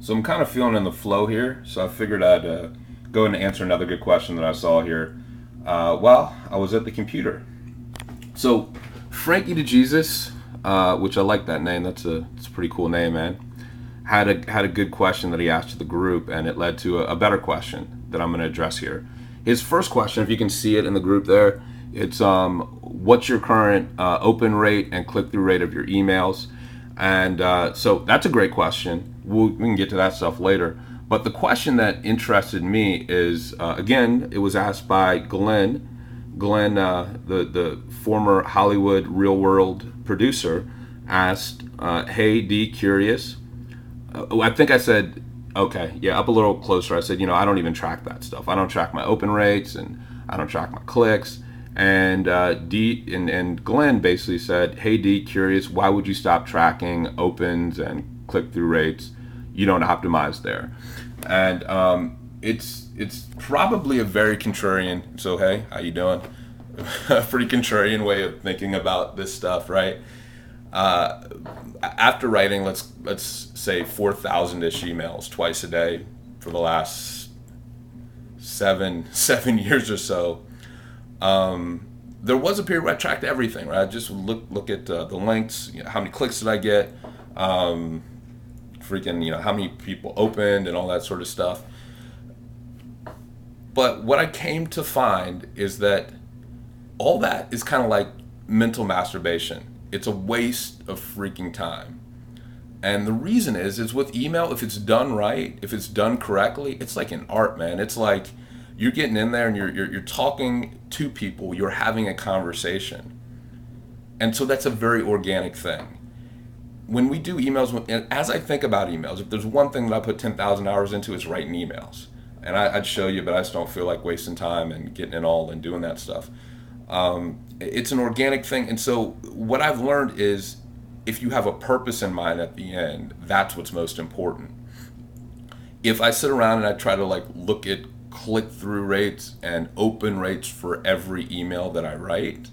So I'm kind of feeling in the flow here, so I figured I'd go ahead and answer another good question that I saw here. Well, I was at the computer. So Frankie to Jesus, which I like that name. It's a pretty cool name, man. Had a good question that he asked to the group, and it led to a better question that I'm going to address here. His first question, if you can see it in the group there, it's what's your current open rate and click through rate of your emails? And so that's a great question. We can get to that stuff later. But the question that interested me is, again, it was asked by Glenn. Glenn, the former Hollywood Real World producer, asked, "Hey D, curious." I think I said, okay, yeah, up a little closer. I said, I don't even track that stuff. I don't track my open rates and I don't track my clicks. And D and Glenn basically said, "Hey D, curious, why would you stop tracking opens and click through rates? You don't optimize there." And it's probably a very contrarian. So hey, how you doing? A pretty contrarian way of thinking about this stuff, right? After writing, let's say 4,000-ish emails twice a day for the last seven years or so. There was a period where I tracked everything, right? I just look at the links, how many clicks did I get, how many people opened and all that sort of stuff. But what I came to find is that all that is kind of like mental masturbation. It's a waste of freaking time. And the reason is with email, if it's done right, if it's done correctly, it's like an art, man. It's like you're getting in there and you're talking to people, you're having a conversation. And so that's a very organic thing. When we do emails, and as I think about emails, if there's one thing that I put 10,000 hours into, is writing emails. And I'd show you, but I just don't feel like wasting time and getting it all and doing that stuff. It's an organic thing. And so what I've learned is if you have a purpose in mind at the end, that's what's most important. If I sit around and I try to look at click-through rates and open rates for every email that I write,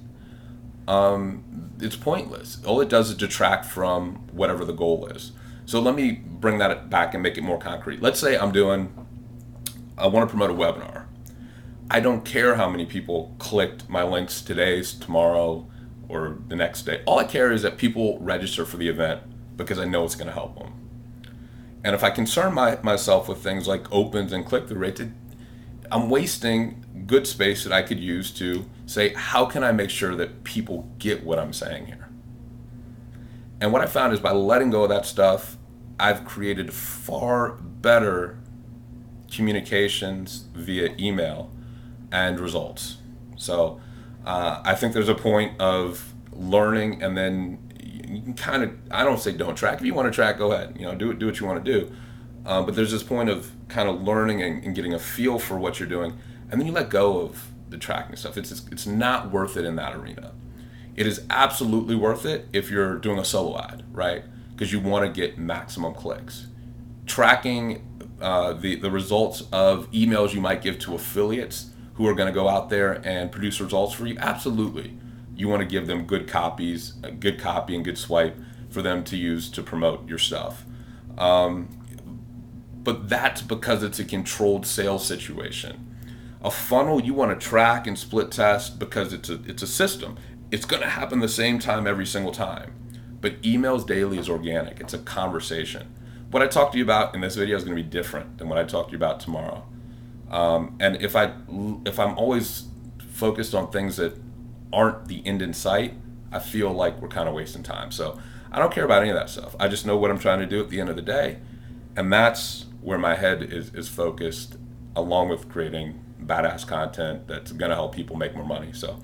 it's pointless. All it does is detract from whatever the goal is. So let me bring that back and make it more concrete. Let's say I want to promote a webinar. I don't care how many people clicked my links today's, tomorrow, or the next day. All I care is that people register for the event because I know it's going to help them. And if I concern myself with things like opens and click-through rates, I'm wasting good space that I could use to say, how can I make sure that people get what I'm saying here? And what I found is by letting go of that stuff, I've created far better communications via email and results. So I think there's a point of learning, and then you can kind of, I don't say don't track. If you want to track, go ahead. Do what you want to do. But there's this point of kind of learning and getting a feel for what you're doing, and then you let go of the tracking stuff. It's not worth it in that arena. It is absolutely worth it if you're doing a solo ad, right? Because you want to get maximum clicks. Tracking the results of emails you might give to affiliates who are going to go out there and produce results for you, absolutely. You want to give them good copies, a good copy and good swipe for them to use to promote your stuff. But that's because it's a controlled sales situation. A funnel you want to track and split test because it's a system. It's going to happen the same time every single time. But emails daily is organic. It's a conversation. What I talk to you about in this video is going to be different than what I talk to you about tomorrow. And if I'm always focused on things that aren't the end in sight, I feel like we're kind of wasting time. So I don't care about any of that stuff. I just know what I'm trying to do at the end of the day. And that's where my head is focused, along with creating badass content that's going to help people make more money. So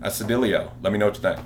that's the dealio. Let me know what you think.